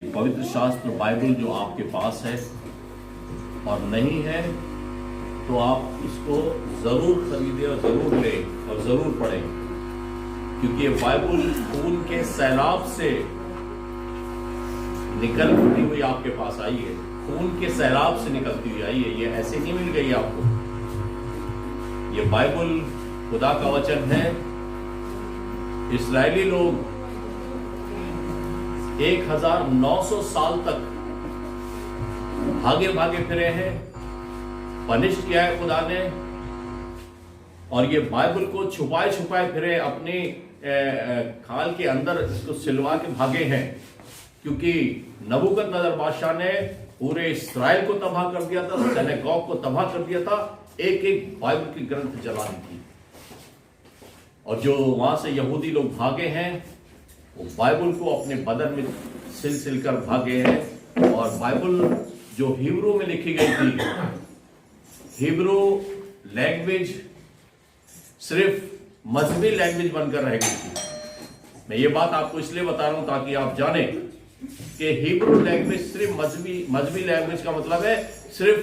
पवित्र शास्त्र बाइबल जो आपके पास है और नहीं है तो आप इसको जरूर खरीदें और जरूर लें और जरूर पढ़ें, क्योंकि ये बाइबल खून के सैलाब से निकल फूटी हुई आपके पास आई है। खून के सैलाब से निकलती हुई आई है, ये ऐसे नहीं मिल गई आपको। ये बाइबल खुदा का वचन है। इस्राएली लोग 1900 साल तक भागे भागे फिरे हैं, पनिश किया है खुदा ने, और ये बाइबल को छुपाए छुपाए फिरे अपनी खाल के अंदर इसको सिलवा के भागे हैं, क्योंकि नबूकदनेस्सर बादशाह ने पूरे इस्राएल को तबाह कर दिया था, सिनेगॉग को तबाह कर दिया था, एक एक बाइबल की ग्रंथ जला दी थी। और जो वहां से यहूदी लोग भागे हैं वो बाइबल को अपने बदन में सिल कर भागे हैं। और बाइबल जो हिब्रू में लिखी गई थी, हिब्रू लैंग्वेज सिर्फ मजहबी लैंग्वेज बनकर रह गई थी। मैं ये बात आपको इसलिए बता रहा हूं ताकि आप जानें कि हिब्रू लैंग्वेज सिर्फ मजहबी लैंग्वेज का मतलब है सिर्फ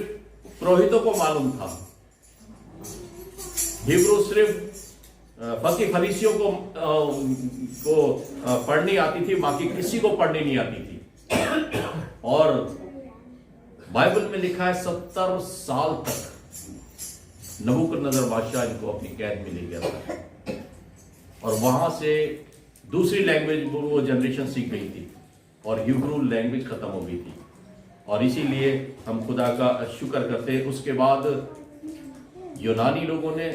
पुरोहितों को मालूम था। हिब्रू सिर्फ फकी फरीसियों को पढ़नी आती थी, बाकी किसी को पढ़नी नहीं आती थी। और बाइबल में लिखा है 70 साल तक नबूकदनेस्सर बादशाह इनको अपनी कैद में ले गया था, और वहां से दूसरी लैंग्वेज वो जनरेशन सीख गई थी और हिब्रू लैंग्वेज खत्म हो गई थी। और इसीलिए हम खुदा का शुक्र करते हैं। उसके बाद यूनानी लोगों ने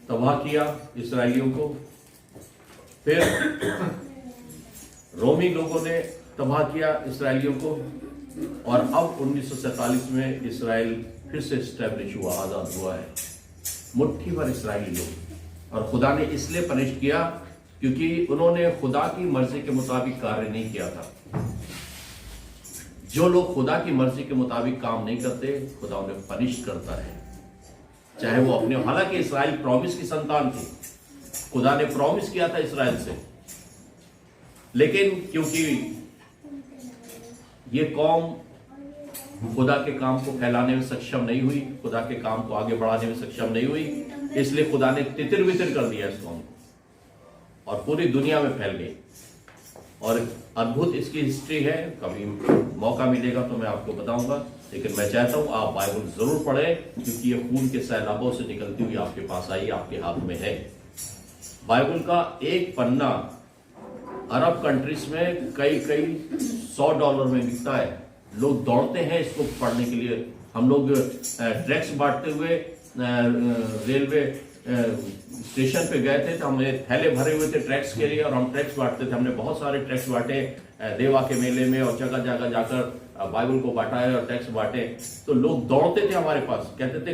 तबाह किया इसराइलियों को, फिर रोमी लोगों ने तबाह किया इसराइलियों को, और अब 1947 में इसराइल फिर से स्टैब्लिश हुआ, आजाद हुआ है। मुट्ठी भर इसराइली लोग। और खुदा ने इसलिए पनिश किया क्योंकि उन्होंने खुदा की मर्जी के मुताबिक कार्य नहीं किया था। जो लोग खुदा की मर्जी के मुताबिक काम नहीं करते, खुदा उन्हें पनिश करता है, चाहे वो अपने। हालांकि इस्राएल प्रॉमिस की संतान थी, खुदा ने प्रॉमिस किया था इस्राएल से, लेकिन क्योंकि ये कौम खुदा के काम को फैलाने में सक्षम नहीं हुई, खुदा के काम को आगे बढ़ाने में सक्षम नहीं हुई, इसलिए खुदा ने तितर बितर कर दिया इस कौम को और पूरी दुनिया में फैल गई। और अद्भुत इसकी हिस्ट्री है, कभी मौका मिलेगा तो मैं आपको बताऊंगा। लेकिन मैं चाहता हूं आप बाइबल जरूर पढ़ें, क्योंकि ये खून के सैलाबों से निकलती हुई आपके पास आई, आपके हाथ में है। बाइबल का एक पन्ना अरब कंट्रीज में कई $100 में बिकता है। लोग दौड़ते हैं इसको पढ़ने के लिए। हम लोग ट्रैक्स बांटते हुए रेलवे स्टेशन पे गए थे, तो हमने थैले भरे हुए थे ट्रैक्स के लिए, और हम ट्रैक्स बांटते थे। हमने बहुत सारे ट्रैक्स बांटे देवा के मेले में, और जगह जगह जाकर बाइबल को बांटा है और टैक्स बांटे। तो लोग दौड़ते थे हमारे पास, कहते थे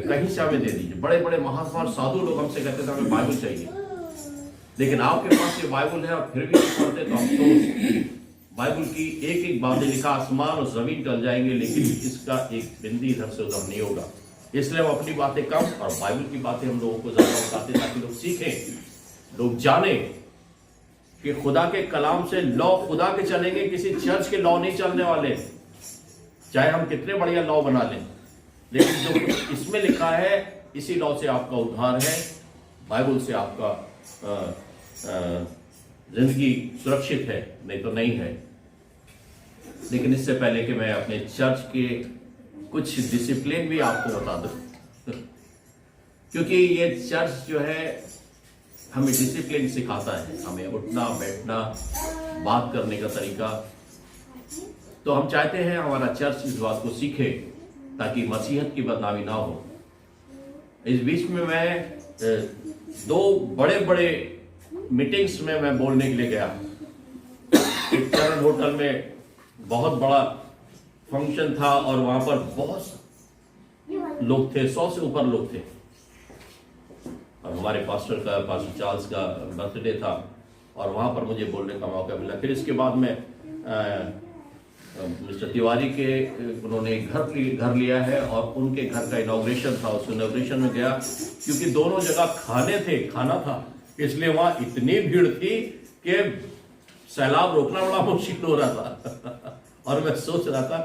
कहीं से हमें दे दीजिए। बड़े बड़े महात्मा साधु लोग हमसे कहते थे हमें बाइबल चाहिए। लेकिन आपके पास ये बाइबल है और फिर भी नहीं पढ़ते, तो अफसोस। बाइबल की एक एक बातें लिखा, आसमान और जमीन टल जाएंगे लेकिन इसका एक बिंदी इधर से उधर नहीं होगा। इसलिए हम अपनी बातें कम और बाइबल की बातें हम लोगों को ज्यादा बताते, ताकि लोग सीखें, लोग जाने कि खुदा के कलाम से लॉ खुदा के चलेंगे, किसी चर्च के लॉ नहीं चलने वाले। चाहे हम कितने बढ़िया लॉ बना लें, लेकिन जो कुछ इसमें लिखा है इसी लॉ से आपका उद्धार है, बाइबल से आपका जिंदगी सुरक्षित है, नहीं तो नहीं है। लेकिन इससे पहले कि मैं अपने चर्च के कुछ डिसिप्लिन भी आपको बता दूं, क्योंकि ये चर्च जो है हमें डिसिप्लिन सिखाता है, हमें उठना बैठना, बात करने का तरीका। तो हम चाहते हैं हमारा चर्च इस बात को सीखे ताकि मसीहत की बदनामी ना हो। इस बीच में मैं 2 बड़े बड़े मीटिंग्स में मैं बोलने के लिए गया। एक चरण होटल में बहुत बड़ा फंक्शन था और वहां पर बहुत लोग थे, 100 से ऊपर लोग थे, और हमारे पास्टर चार्ल्स का बर्थडे था, और वहां पर मुझे बोलने का मौका मिला। फिर इसके बाद में मिस्टर तिवारी के उन्होंने घर लिया है और उनके घर का इनॉग्रेशन था। उस इनॉग्रेशन में गया, क्योंकि दोनों जगह खाना था, इसलिए वहां इतनी भीड़ थी कि सैलाब रोकना बड़ा मुश्किल हो रहा था। और मैं सोच रहा था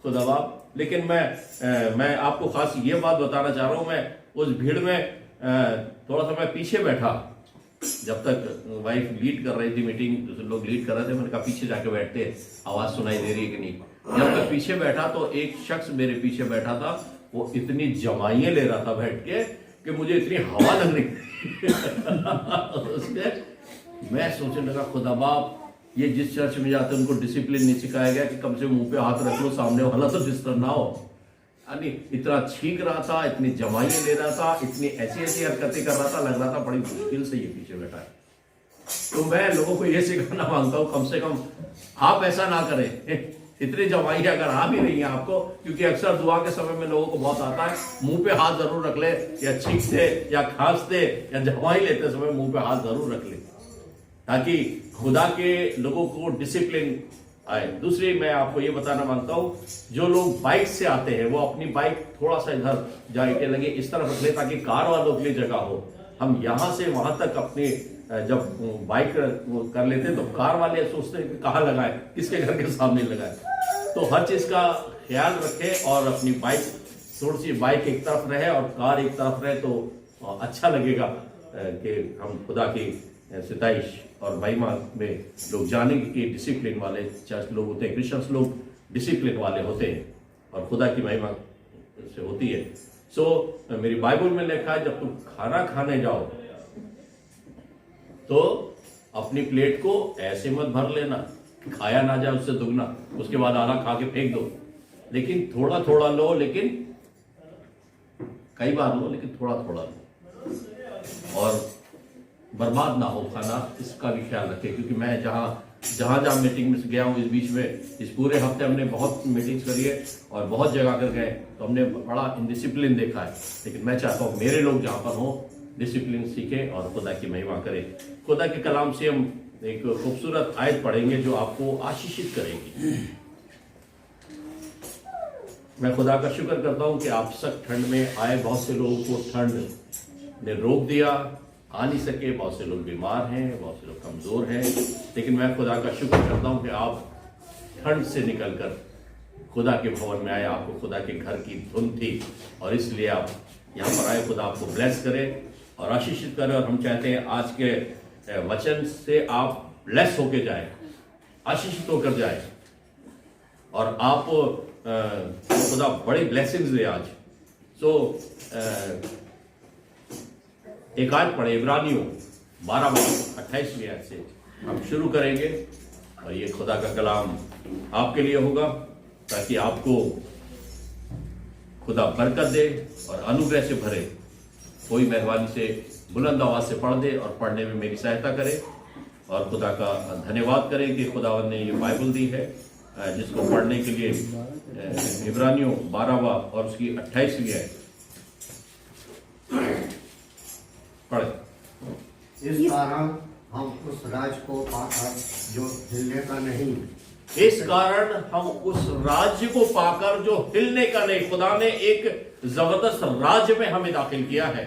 खुदा बाप, लेकिन मैं आपको खास ये बात बताना चाह रहा हूं, मैं उस भीड़ में थोड़ा सा मैं पीछे बैठा, जब तक वाइफ लीड कर रही थी मीटिंग, दूसरे लोग लीड कर रहे थे, मैंने कहा पीछे जाके बैठते, आवाज सुनाई दे रही है कि नहीं। जब तक पीछे बैठा तो एक शख्स मेरे पीछे बैठा था, वो इतनी जमाइयां ले रहा था बैठ के कि मुझे इतनी हवा लग रही उसके मैं सोचने लगा खुदा बाप, ये जिस चर्च में जाते हैं उनको डिसिप्लिन नहीं सिखाया गया कि कम से मुंह पे हाथ रख लो, सामने वाला तो डिस्टर्ब ना हो। यानी इतना छींक रहा था, इतनी जमाइयां ले रहा था, इतनी ऐसी ऐसी हरकतें कर रहा था, लग रहा था बड़ी मुश्किल से ये पीछे बैठा है। तो मैं लोगों को ये सिखाना मांगता हूं, कम से कम आप ऐसा ना करें। इतनी जमाइयां अगर आ भी रही हैं आपको, क्योंकि अक्सर दुआ के समय में लोगों को बहुत आता है, मुंह पे हाथ जरूर रख ले, या छींकते या खांसते या जमाई लेते समय मुंह पे हाथ जरूर रख ले, ताकि खुदा के लोगों को डिसिप्लिन आए। दूसरी मैं आपको ये बताना मांगता हूं, जो लोग बाइक से आते हैं वो अपनी बाइक थोड़ा सा इधर जाके लगे इस तरफ रख ले, ताकि कार वालों के लिए जगह हो। हम यहां से वहां तक अपने जब बाइक कर लेते हैं तो कार वाले सोचते हैं कि कहाँ लगाए, किसके घर के सामने लगाए। तो हर चीज का ख्याल रखें और अपनी बाइक, थोड़ी सी बाइक एक तरफ रहे और कार एक तरफ रहे, तो अच्छा लगेगा कि हम खुदा की सिताइश और महिमा में लोग जानेंगे कि डिसिप्लिन वाले चर्च लोग होते हैं, क्रिश्चियंस लोग डिसिप्लिन वाले होते हैं और खुदा की महिमा से होती है। सो मेरी बाइबल में लिखा है, जब तुम खाना खाने जाओ तो अपनी प्लेट को ऐसे मत भर लेना, खाया ना जाए उससे दुगना, उसके बाद आधा खा के फेंक दो, लेकिन थोड़ा थोड़ा लो, लेकिन कई बार लो, लेकिन थोड़ा थोड़ा लो, और बर्बाद ना हो खाना, इसका भी ख्याल रखें। क्योंकि मैं जहां मीटिंग में गया हूं, इस बीच में इस पूरे हफ्ते हमने बहुत मीटिंग्स करी है और बहुत जगह कर गए, तो हमने बड़ा इनडिसिप्लिन देखा है। लेकिन मैं चाहता हूं मेरे लोग जहां पर हों डिसिप्लिन सीखें और खुदा की महिमा करें। खुदा के कलाम से हम एक खूबसूरत आयत पढ़ेंगे जो आपको आशीषित करेगी। मैं खुदा का शुक्र करता हूं कि आप सख्त ठंड में आए। बहुत से लोगों को ठंड ने रोक दिया, आ नहीं सके, बहुत से लोग बीमार हैं, बहुत से लोग कमजोर हैं, लेकिन मैं खुदा का शुक्र करता हूं कि आप ठंड से निकलकर खुदा के भवन में आए। आपको खुदा के घर की धुन थी और इसलिए आप यहाँ पर आए। खुदा आपको ब्लेस करे और आशीषित करे। और हम चाहते हैं आज के वचन से आप ब्लेस होके जाए, आशीषित होकर जाए और आप खुदा बड़ी ब्लेसिंग्स दे आज। सो एक आयत पढ़े, इब्रानियों 12:28 आयत से हम शुरू करेंगे और ये खुदा का कलाम आपके लिए होगा, ताकि आपको खुदा बरकत दे और अनुग्रह से भरे। कोई मेहरबानी से बुलंद आवाज से पढ़ दे और पढ़ने में मेरी सहायता करे, और खुदा का धन्यवाद करें कि खुदावंद ने ये बाइबल दी है जिसको पढ़ने के लिए। इब्रानियों 12 और उसकी 28वीं आयत पढ़े। इस कारण हम उस राज को पाकर जो हिलने का नहीं, इस कारण हम उस राज्य को पाकर जो हिलने का नहीं, खुदा ने एक जबरदस्त राज्य में हमें दाखिल किया है।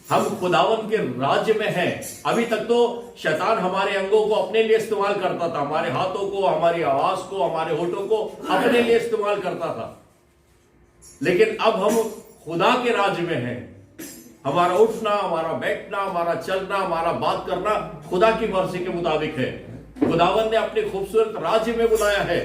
हम खुदावन के राज्य में हैं। अभी तक तो शैतान हमारे अंगों को अपने लिए इस्तेमाल करता था, हमारे हाथों को, हमारी आवाज को, हमारे होठों को अपने लिए इस्तेमाल करता था, लेकिन अब हम खुदा के राज्य में हैं। हमारा उठना, हमारा बैठना, हमारा चलना, हमारा बात करना खुदा की मर्जी के मुताबिक है। खुदावन ने अपने खूबसूरत राज्य में बुलाया है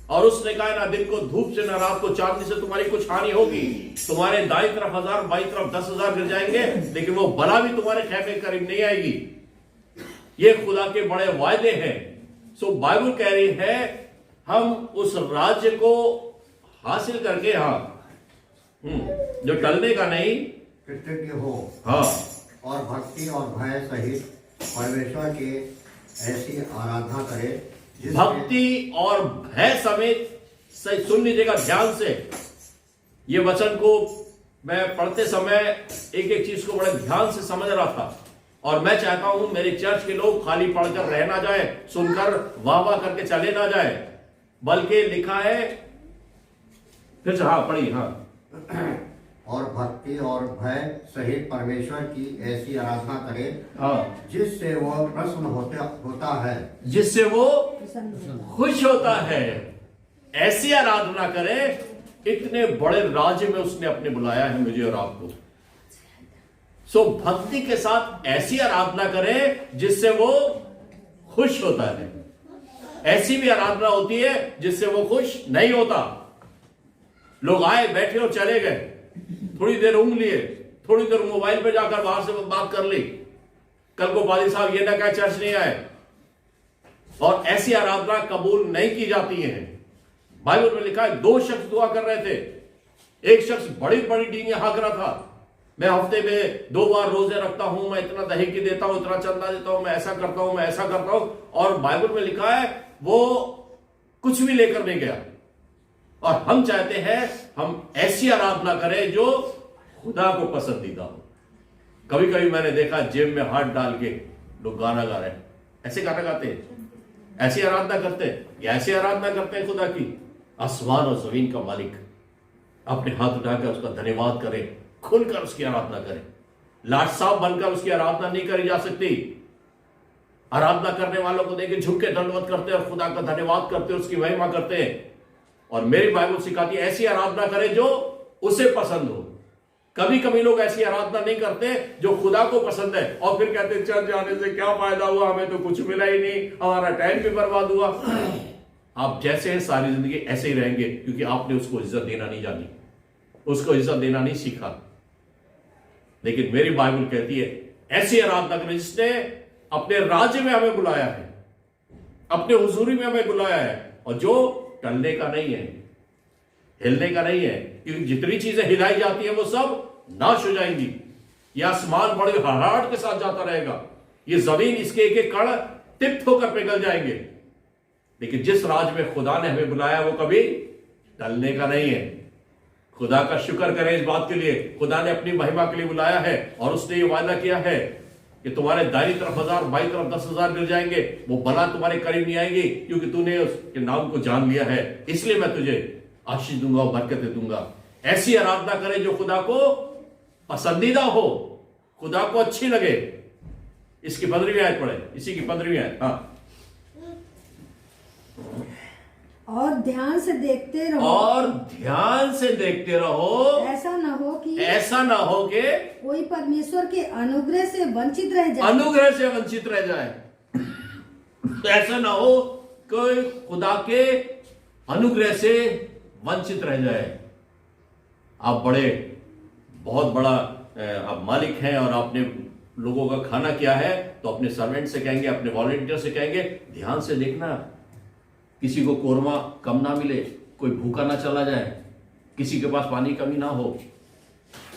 और उसने कहा ना दिन को धूप से, ना रात को चांदनी से तुम्हारी कुछ हानि होगी। तुम्हारे दाईं तरफ 1000, बाईं तरफ 10,000 गिर जाएंगे, लेकिन वो बला भी तुम्हारे खेमे के करीब नहीं आएगी। ये खुदा के बड़े वायदे हैं। सो बाइबल कह रही है हम उस राज्य को हासिल करके, जो टलने का नहीं, कृतज्ञ हो हाँ, और भक्ति और भय सहित परमेश्वर के ऐसी आराधना करे। भक्ति और भय समेत। सही सुन लीजिएगा ध्यान से, ये वचन को मैं पढ़ते समय एक एक चीज को बड़े ध्यान से समझ रहा था, और मैं चाहता हूं मेरे चर्च के लोग खाली पढ़कर रह ना जाए, सुनकर वाह वाह करके चले ना जाए, बल्कि लिखा है फिर से, हाँ पढ़िए। हाँ, और भक्ति और भय सहित परमेश्वर की ऐसी आराधना करे हाँ, जिससे वो प्रसन्न होता है। जिससे वो खुश होता है। ऐसी आराधना करे। इतने बड़े राज्य में उसने अपने बुलाया है मुझे और आपको। सो भक्ति के साथ ऐसी आराधना करे जिससे वो खुश होता है। ऐसी भी आराधना होती है जिससे वो खुश नहीं होता। लोग आए, बैठे और चले गए, थोड़ी देर ऊँघ लिए, थोड़ी देर मोबाइल पे जाकर बाहर से बात कर ली, कल को पादी साहब ये ना कहा चर्च नहीं आए। और ऐसी आराधना कबूल नहीं की जाती है। बाइबल में लिखा है 2 शख्स दुआ कर रहे थे। एक शख्स बड़ी बड़ी डींगे हाँक रहा था, मैं हफ्ते में 2 बार रोजे रखता हूं, मैं इतना दहेकी देता हूं, इतना चंदा देता हूं, मैं ऐसा करता हूं, मैं ऐसा करता हूं। और बाइबल में लिखा है वो कुछ भी लेकर नहीं गया। और हम चाहते हैं हम ऐसी आराधना करें जो खुदा को पसंदीदा हो। कभी कभी मैंने देखा जेब में हाथ डाल के लोग गाना गा रहे हैं। ऐसे गाना गाते हैं, ऐसी आराधना करते हैं, या ऐसी आराधना करते हैं खुदा की। आसमान और जमीन का मालिक, अपने हाथ उठाकर उसका धन्यवाद करें, खुलकर उसकी आराधना करें। लाट साहब बनकर उसकी आराधना नहीं करी जा सकती। आराधना करने वालों को देखे झुक के दंडवत करते और खुदा का धन्यवाद करते, उसकी महिमा करते हैं। और मेरी बाइबल सिखाती है ऐसी आराधना करें जो उसे पसंद हो। कभी कभी लोग ऐसी आराधना नहीं करते जो खुदा को पसंद है, और फिर कहते हैं चर्च जाने से क्या फायदा हुआ, हमें तो कुछ मिला ही नहीं, हमारा टाइम भी बर्बाद हुआ। आप जैसे हैं सारी जिंदगी ऐसे ही रहेंगे, क्योंकि आपने उसको इज्जत देना नहीं जानी, उसको इज्जत देना नहीं सीखा। लेकिन मेरी बाइबल कहती है ऐसी आराधना करें जिसने अपने राज्य में हमें बुलाया है, अपने हुजूरी में हमें बुलाया है, और जो टलने का नहीं है, हिलने का नहीं है। क्योंकि जितनी चीजें हिलाई जाती है वो सब नाश हो जाएंगी। यह आसमान बड़े हड़ाहट के साथ जाता रहेगा, ये जमीन इसके एक एक कण तिप्त होकर पिघल जाएंगे। लेकिन जिस राज में खुदा ने हमें बुलाया वो कभी टलने का नहीं है। खुदा का शुक्र करें इस बात के लिए, खुदा ने अपनी महिमा के लिए बुलाया है। और उसने ये वादा किया है कि तुम्हारे दाईं तरफ 1000, बाईं तरफ 10,000 गिर जाएंगे, वो बला तुम्हारे करीब नहीं आएगी, क्योंकि तूने उसके नाम को जान लिया है। इसलिए मैं तुझे आशीष दूंगा और बरकतें दूंगा। ऐसी आराधना करें जो खुदा को पसंदीदा हो, खुदा को अच्छी लगे। इसकी 15वीं आयत पढ़े, इसी की 15वीं आयत। हाँ, और ध्यान से देखते रहो, और ध्यान से देखते रहो, ऐसा न हो कि कोई परमेश्वर के अनुग्रह से वंचित रह जाए। अनुग्रह से वंचित रह जाए। तो ऐसा ना हो कोई खुदा के अनुग्रह से वंचित रह जाए। आप बहुत बड़ा आप मालिक हैं और आपने लोगों का खाना किया है, तो अपने सर्वेंट से कहेंगे, अपने वॉलंटियर से कहेंगे ध्यान से देखना, किसी को कोरमा कम ना मिले, कोई भूखा ना चला जाए, किसी के पास पानी कमी ना हो।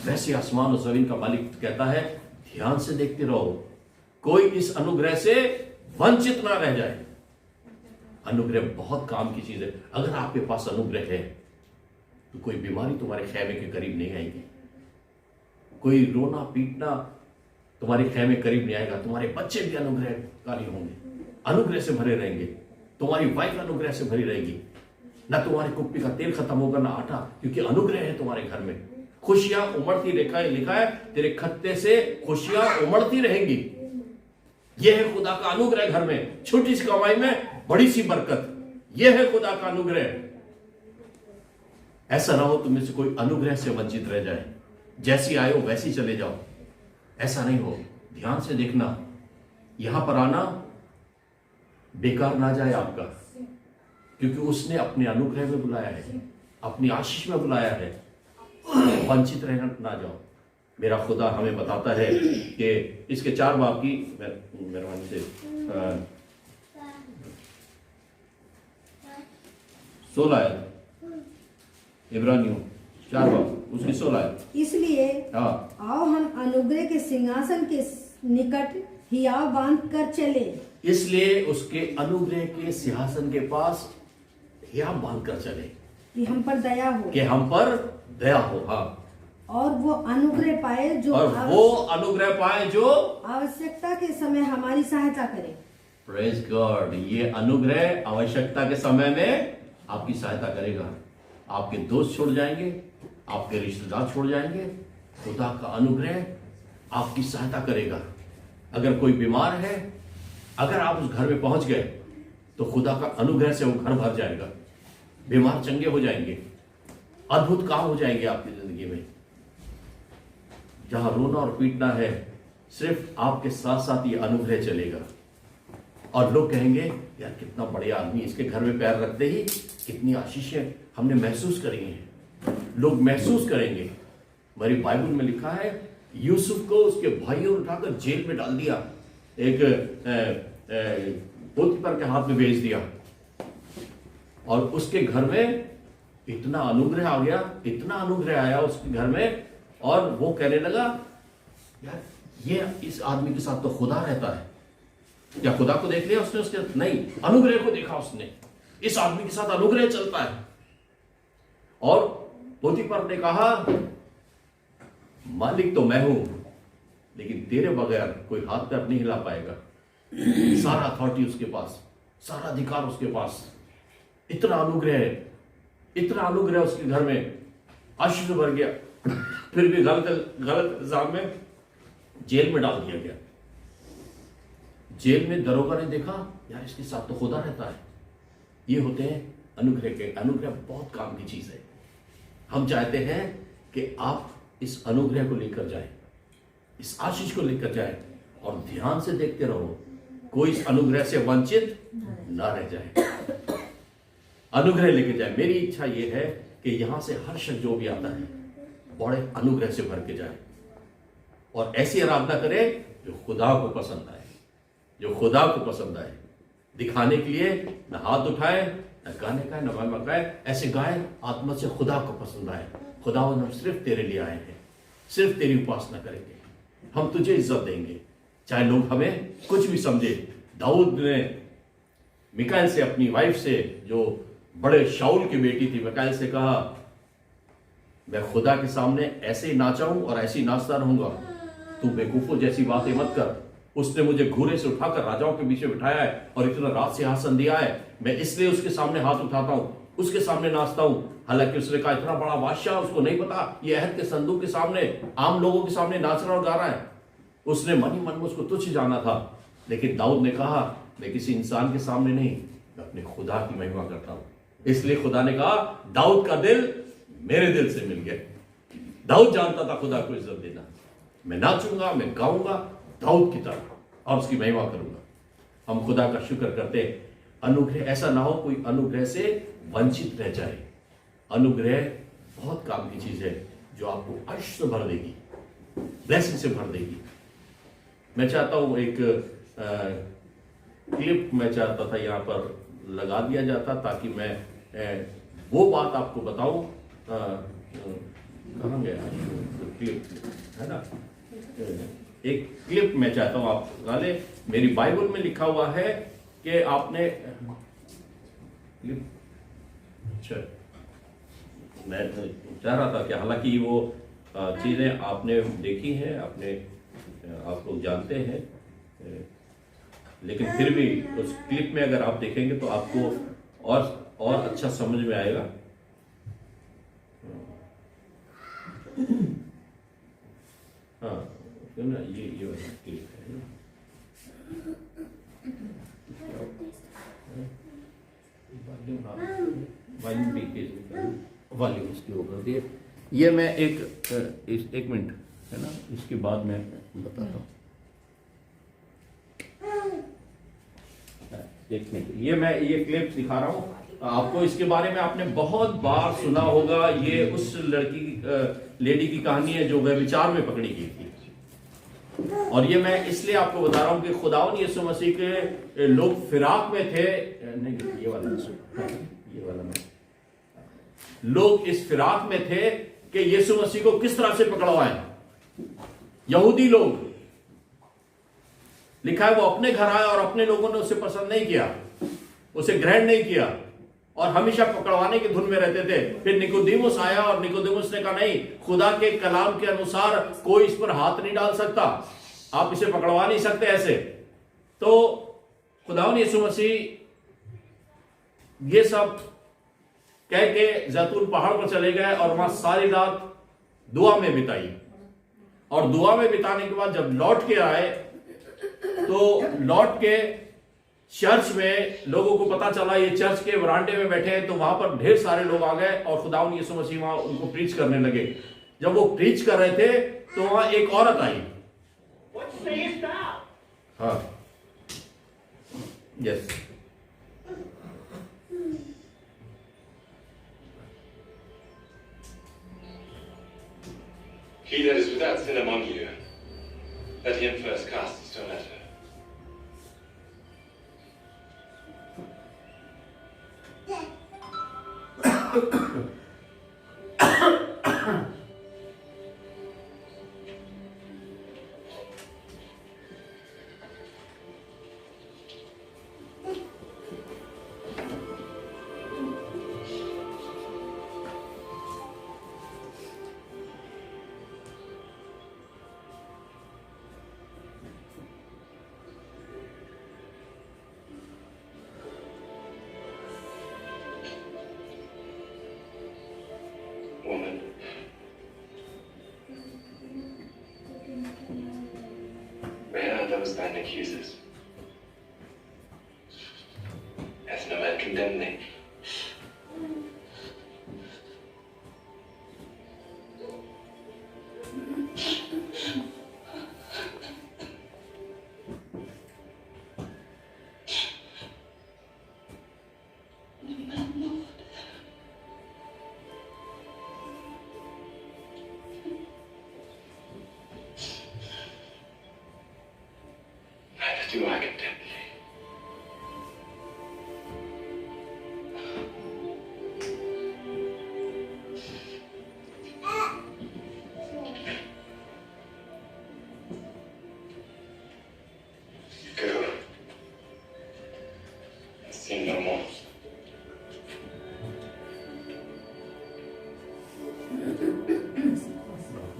वैसे आसमान और जमीन का मालिक कहता है ध्यान से देखते रहो, कोई इस अनुग्रह से वंचित ना रह जाए। अनुग्रह बहुत काम की चीज है। अगर आपके पास अनुग्रह है तो कोई बीमारी तुम्हारे खैमे के करीब नहीं आएगी, कोई रोना पीटना तुम्हारे खैमे करीब नहीं आएगा। तुम्हारे बच्चे भी अनुग्रहकारी होंगे, अनुग्रह से भरे रहेंगे। तुम्हारी वाइफ अनुग्रह से भरी रहेगी। ना तुम्हारे कुप्पी का तेल खत्म होगा ना आटा, क्योंकि अनुग्रह है तुम्हारे घर में। खुशियां उमड़ती, लिखा है तेरे खत्ते से खुशियां उमड़ती रहेंगी। यह है खुदा का अनुग्रह घर में। छोटी सी कमाई में बड़ी सी बरकत, यह है खुदा का अनुग्रह। ऐसा ना हो तुम में से कोई अनुग्रह से वंचित रह जाए, जैसी आए हो वैसी चले जाओ। ऐसा नहीं हो। ध्यान से देखना, यहां पर आना बेकार ना जाए आपका, क्योंकि उसने अपने अनुग्रह में बुलाया है, अपनी आशीष में बुलाया है। वंचित रहना ना जाओ। मेरा खुदा हमें बताता है कि इसके 4 बाब की मेहरबानी से 16 आयत, इब्रानियों 4 बाब उसकी 16 आयत। इसलिए हाँ, आओ हम अनुग्रह के सिंहासन के निकट हियाव बांध कर चले। इसलिए उसके अनुग्रह के सिंहासन के पास हियाव बांध कर चले, कि हम पर दया हो, कि हम पर दया हो। हाँ, और वो अनुग्रह पाए जो आवश्यकता के समय हमारी सहायता करे। Praise God. ये अनुग्रह आवश्यकता के समय में आपकी सहायता करेगा। आपके दोस्त छूट जाएंगे, आपके रिश्तेदार छोड़ जाएंगे, खुदा का अनुग्रह आपकी सहायता करेगा। अगर कोई बीमार है, अगर आप उस घर में पहुंच गए तो खुदा का अनुग्रह से वो घर भर जाएगा, बीमार चंगे हो जाएंगे, अद्भुत काम हो जाएंगे आपकी जिंदगी में। जहां रोना और पीटना है, सिर्फ आपके साथ साथ ये अनुग्रह चलेगा और लोग कहेंगे यार कितना बढ़िया आदमी, इसके घर में पैर रखते ही कितनी आशीषें हमने महसूस करी हैं। लोग महसूस करेंगे। मेरी बाइबल में लिखा है यूसुफ को उसके भाइयों ने उठाकर जेल में डाल दिया, एक पोतीफर के हाथ में भेज दिया और उसके घर में इतना अनुग्रह आ गया, इतना अनुग्रह आया उसके घर में, और वो कहने लगा यार ये इस आदमी के साथ तो खुदा रहता है। क्या खुदा को देख लिया उसने? उसके नहीं, अनुग्रह को देखा उसने, इस आदमी के साथ अनुग्रह चलता है। और पोतीफर ने कहा मालिक तो मैं हूं, लेकिन तेरे बगैर कोई हाथ पैर नहीं हिला पाएगा। सारा अथॉरिटी उसके पास, सारा अधिकार उसके पास, इतना अनुग्रह है, इतना अनुग्रह उसके घर में, आशीष भर गया। फिर भी गलत इल्जाम में जेल में डाल दिया गया। जेल में दरोगा ने देखा यार इसके साथ तो खुदा रहता है। ये होते हैं अनुग्रह के। अनुग्रह बहुत काम की चीज है। हम चाहते हैं कि आप इस अनुग्रह को लेकर जाएं, इस आशीष को लेकर जाएं, और ध्यान से देखते रहो कोई इस अनुग्रह से वंचित ना रह जाए। अनुग्रह लेके जाए। मेरी इच्छा यह है कि यहां से हर शख्स जो भी आता है बड़े अनुग्रह से भर के जाए और ऐसी आराधना करे जो खुदा को पसंद आए, जो खुदा को पसंद आए। दिखाने के लिए न हाथ उठाए, न गाने का, न महिमा गाए, ऐसे गाए आत्मा से खुदा को पसंद आए। खुदा हम सिर्फ तेरे लिए आए हैं, सिर्फ तेरी उपासना करेंगे, हम तुझे इज्जत देंगे, चाहे लोग हमें कुछ भी समझे। दाऊद ने मिकाएल से, अपनी वाइफ से, जो बड़े शाऊल की बेटी थी, मिकाएल से कहा मैं खुदा के सामने ऐसे ही नाचा हूं और ऐसे ही नाचता रहूंगा, तू बेवकूफों जैसी बातें मत कर। उसने मुझे घूरे से उठाकर राजाओं के बीच में बिठाया है और इतना राज सिंहासन दिया है, मैं इसलिए उसके सामने हाथ उठाता हूं, उसके सामने नाचता हूं। हालांकि उसने कहा इतना बड़ा बादशाह, उसको नहीं पता ये अहद के संदूक के सामने, आम लोगों के सामने नाच रहा और गा रहा है। उसने मन ही मन में उसको तुच्छ जाना था। लेकिन दाऊद ने कहा मैं किसी इंसान के सामने नहीं, मैं अपने खुदा की महिमा करता हूं। इसलिए खुदा ने कहा दाऊद का दिल मेरे दिल से मिल गया। दाऊद जानता था खुदा को इज्जत देना। मैं नाचूंगा, मैं गाऊंगा दाऊद की तरह और उसकी महिमा करूंगा। हम खुदा का शुक्र करते हैं। अनुग्रह ऐसा ना हो कोई अनुग्रह से वंचित रह जाए। अनुग्रह बहुत काम की चीज है जो आपको आशीष से भर देगी, ब्लेसिंग से भर देगी। मैं चाहता हूं एक क्लिप मैं चाहता था यहां पर लगा दिया जाता ताकि मैं वो बात आपको बताऊं। कहाँ गया क्लिप, है ना? एक क्लिप मैं चाहता हूं आप लगा ले। मेरी बाइबल में लिखा हुआ है कि आपने क्लिप, अच्छा मैं चाह रहा था कि हालांकि वो चीजें आपने देखी हैं, आपने आप लोग जानते हैं, लेकिन फिर भी उस क्लिप में अगर आप देखेंगे तो आपको और अच्छा समझ में आएगा। हाँ ना, ये वाला क्लिप है ना, वॉल्यूम इसके ऊपर दिए। ये मैं एक मिनट, है ना, इसके बाद मैं बताता हूँ। एक मिनट, ये क्लिप दिखा रहा हूँ आपको। इसके बारे में आपने बहुत बार सुना होगा। ये उस लेडी की कहानी है जो व्यभिचार में पकड़ी गई थी। और ये मैं इसलिए आपको बता रहा हूं कि खुदावन यीशु मसीह के लोग फिराक में थे। नहीं, ये वाला में लोग इस फिराक में थे कि यीशु मसीह को किस तरह से पकड़वाएं। यहूदी लोग, लिखा है वो अपने घर आए और अपने लोगों ने उसे पसंद नहीं किया, उसे ग्रहण नहीं किया और हमेशा पकड़वाने की धुन में रहते थे। फिर निकोदेमुस आया और निकोदेमुस ने कहा नहीं, खुदा के कलाम के अनुसार कोई इस पर हाथ नहीं डाल सकता, आप इसे पकड़वा नहीं सकते ऐसे। तो खुदावन यीशु मसीह ये सब कह के जैतून पहाड़ पर चले गए और वहां सारी रात दुआ में बिताई। और दुआ में बिताने के बाद जब लौट के आए तो लौट के चर्च में लोगों को पता चला ये चर्च के वरांडे में बैठे हैं, तो वहां पर ढेर सारे लोग आ गए और खुदावंद यीशु मसीह वहां उनको प्रीच करने लगे। जब वो प्रीच कर रहे थे तो वहां एक औरत आई। हाँ, yes, He that is without sin among you, let him first cast the stone at her. Woman, where are those thine accusers? Hath no man condemned thee? Neither do I condemn thee. Go and sin no more.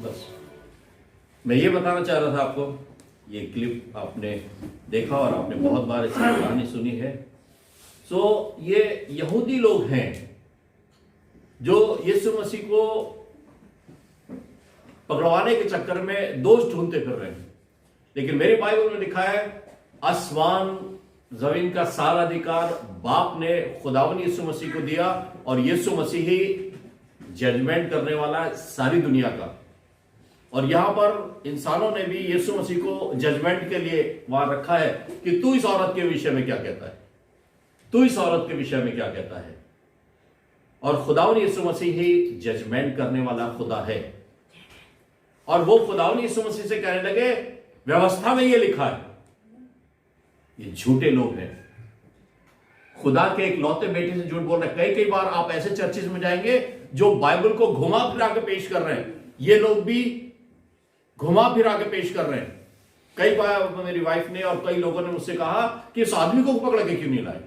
बस मैं ये बताना चाह रहा था आपको, ये clip आपने देखा और आपने बहुत बार इसकी कहानी सुनी है। सो ये यहूदी लोग हैं जो यीशु मसीह को पकड़वाने के चक्कर में दोष ढूंढते फिर रहे हैं, लेकिन मेरी बाइबल में लिखा है आसमान जमीन का सारा अधिकार बाप ने खुदावंद यीशु मसीह को दिया और यीशु मसीह ही जजमेंट करने वाला है सारी दुनिया का। और यहां पर इंसानों ने भी यीशु मसीह को जजमेंट के लिए वहां रखा है कि तू इस औरत के विषय में क्या कहता है, तू इस औरत के विषय में क्या कहता है। और खुदावंद यीशु मसीह ही जजमेंट करने वाला खुदा है। और वो खुदावंद यीशु मसीह से कहने लगे व्यवस्था में ये लिखा है। ये झूठे लोग हैं, खुदा के एक लौते बेटे से झूठ बोल रहे हैं। कई कई बार आप ऐसे चर्चेज में जाएंगे जो बाइबल को घुमा फिरा के पेश कर रहे हैं, ये लोग भी घुमा फिरा के पेश कर रहे हैं। कई बार मेरी वाइफ ने और कई लोगों ने मुझसे कहा कि इस आदमी को पकड़ के क्यों नहीं लाए,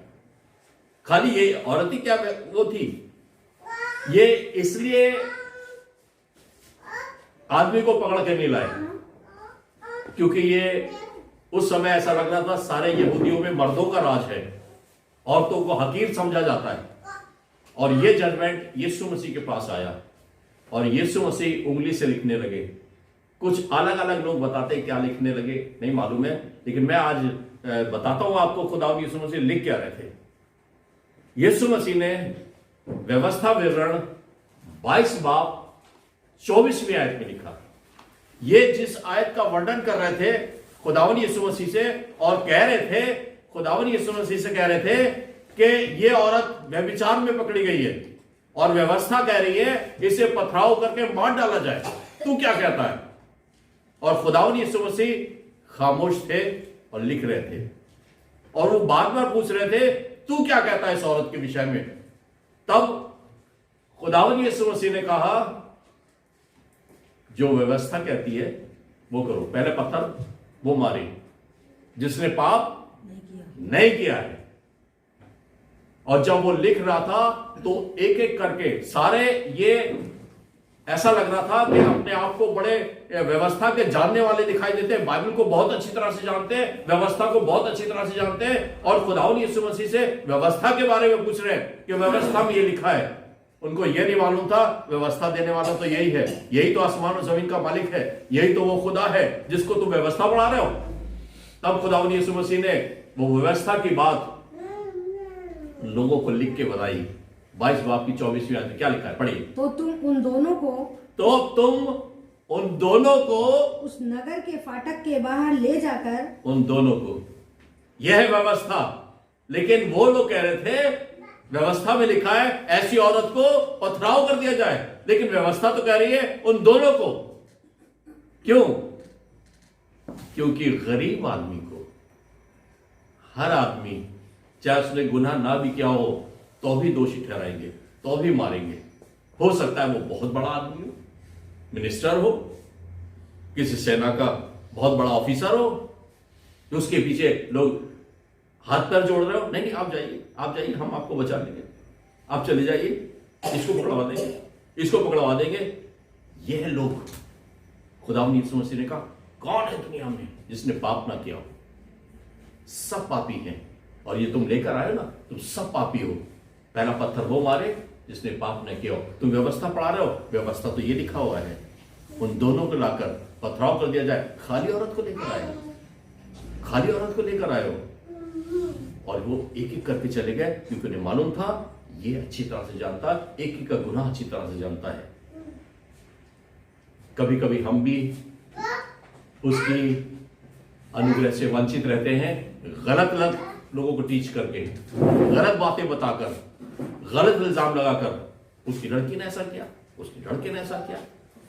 खाली ये औरत ही क्या वो थी। ये इसलिए आदमी को पकड़ के नहीं लाए क्योंकि ये उस समय ऐसा लग रहा था सारे यहूदियों में मर्दों का राज है, औरतों को हकीर समझा जाता है। और ये जजमेंट यीशु मसीह के पास आया और यीशु मसीह उंगली से लिखने लगे। कुछ अलग अलग लोग बताते हैं क्या लिखने लगे नहीं मालूम है, लेकिन मैं आज बताता हूं आपको खुदावंद यीशु मसीह लिख क्या रहे थे। यीशु मसीह ने व्यवस्था विवरण 22 बाब 24वीं आयत में लिखा। ये जिस आयत का वर्णन कर रहे थे खुदावंद यीशु मसीह से और कह रहे थे, खुदावंद यीशु मसीह से कह रहे थे कि ये औरत व्यभिचार में पकड़ी गई है और व्यवस्था कह रही है इसे पथराव करके मार डाला जाए, तू क्या कहता है। और खुदावंद यीशु मसीह खामोश थे और लिख रहे थे और वो बार बार पूछ रहे थे तू क्या कहता है इस औरत के विषय में। तब खुदावंद यीशु मसीह ने कहा जो व्यवस्था कहती है वो करो। पहले पत्थर वो मारे जिसने पाप नहीं किया है। और जब वो लिख रहा था तो एक एक करके सारे, ये ऐसा लग रहा था कि अपने आप को बड़े व्यवस्था के जानने वाले दिखाई देते हैं, बाइबल को बहुत अच्छी तरह से जानते हैं, व्यवस्था को बहुत अच्छी तरह से जानते हैं। और खुदावंद यीशु मसीह से व्यवस्था के बारे में पूछ रहे हैं कि व्यवस्था में ये लिखा है। उनको यह नहीं मालूम था व्यवस्था देने वाला तो यही है, यही तो आसमान और जमीन का मालिक है, यही तो वो खुदा है जिसको तुम व्यवस्था बढ़ा रहे हो। तब खुदावंद यीशु मसीह ने वो व्यवस्था की बात लोगों को लिख के बताई। 22 बाब की 24वीं आयत में क्या लिखा है, पढ़िए। तो तुम उन दोनों को उस नगर के फाटक के बाहर ले जाकर, उन दोनों को, यह है व्यवस्था। लेकिन वो लोग कह रहे थे व्यवस्था में लिखा है ऐसी औरत को पथराव कर दिया जाए, लेकिन व्यवस्था तो कह रही है उन दोनों को। क्यों? क्योंकि गरीब आदमी को, हर आदमी चाहे उसने गुनाह ना भी किया हो तो भी दोषी ठहराएंगे, तो भी मारेंगे। हो सकता है वो बहुत बड़ा आदमी हो, मिनिस्टर हो, किसी सेना का बहुत बड़ा ऑफिसर हो, तो उसके पीछे लोग हाथ पैर जोड़ रहे हो, नहीं आप जाइए हम आपको बचा लेंगे, आप चले जाइए, इसको पकड़वा देंगे, इसको पकड़वा देंगे। यह लोग, खुदावंद यीशु मसीह ने कहा कौन है दुनिया में जिसने पाप ना किया हो? सब पापी हैं, और ये तुम लेकर आए ना, तुम सब पापी हो। पहला पत्थर वो मारे जिसने पाप न किया हो। तुम व्यवस्था पढ़ा रहे हो, व्यवस्था तो ये लिखा हुआ है उन दोनों को लाकर पथराव कर दिया जाए। खाली औरत को लेकर आए, खाली औरत को लेकर आए हो, और वो एक एक करके चले गए, क्योंकि उन्हें मालूम था ये अच्छी तरह से जानता, एक एक का गुनाह अच्छी तरह से जानता है। कभी कभी हम भी उसकी अनुग्रह से वंचित रहते हैं, गलत लोगों को टीच करके, गलत बातें बताकर, गलत इल्जाम लगाकर, उसकी लड़की ने ऐसा किया, उसके लड़के ने ऐसा किया,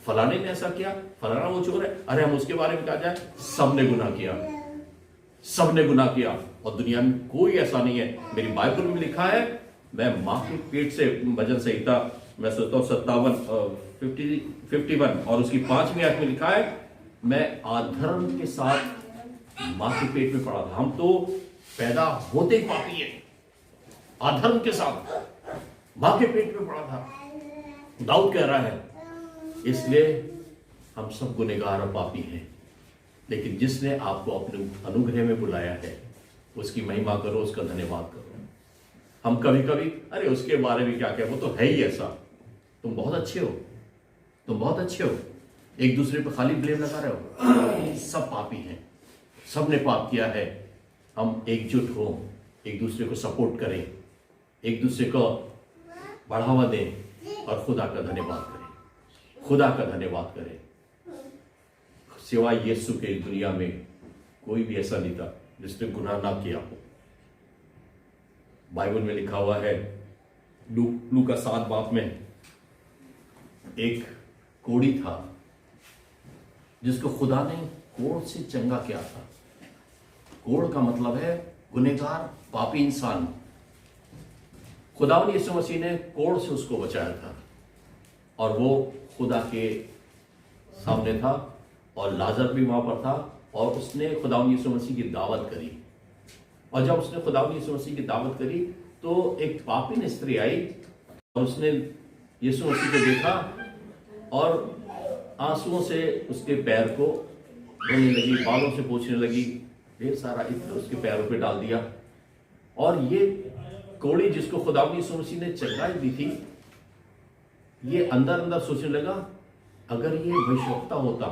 फलाने ने ऐसा किया, फलाना वो चोर है, अरे हम उसके बारे में कहा जाए, सबने गुनाह किया, सबने गुनाह किया। और दुनिया में कोई ऐसा नहीं है। मेरी बाइबल में लिखा है, मैं मां के पेट से, भजन संहिता मैं सोचता हूं 51 और उसकी 5वीं आयत में लिखा है, मैं अधर्म के साथ मां के पेट में पड़ा था। हम तो पैदा होते ही पापी है, अधर्म के साथ मां के पेट में पड़ा था। दाऊद कह रहा है, इसलिए हम सब गुनहगार और पापी हैं, लेकिन जिसने आपको अपने अनुग्रह में बुलाया है उसकी महिमा करो, उसका धन्यवाद करो। हम कभी कभी अरे उसके बारे में क्या कहें, वो तो है ही ऐसा, तुम बहुत अच्छे हो, तुम बहुत अच्छे हो, एक दूसरे पर खाली ब्लेम लगा रहे हो। सब पापी हैं, सब ने पाप किया है। हम एकजुट हो, एक दूसरे को सपोर्ट करें, एक दूसरे को बढ़ावा दें और खुदा का धन्यवाद करें, खुदा का धन्यवाद करें। सिवाय यीशु के दुनिया में कोई भी ऐसा नहीं था जिसने गुनाह ना किया हो। बाइबल में लिखा हुआ है, लू का 7 बाब में, एक कोढ़ी था जिसको खुदा ने कोढ़ से चंगा किया था। कोढ़ का मतलब है गुनहगार, पापी इंसान। खुदावंद यीशु मसीह ने कोढ़ से उसको बचाया था, और वो खुदा के सामने था, और लाजर भी वहां पर था, और उसने खुदावंद यीशु मसीह की दावत करी। और जब उसने खुदावंद यीशु मसीह की दावत करी तो एक पापी स्त्री आई, और उसने यीशु मसीह को देखा और आंसुओं से उसके पैर को धोने लगी, बालों से पोंछने लगी, ढेर सारा इत्र उसके पैरों पे डाल दिया। और ये कोढ़ी जिसको खुदावंद यीशु मसीह ने चंगाई दी थी, ये अंदर अंदर सोचने लगा, अगर ये भविष्यवक्ता होता,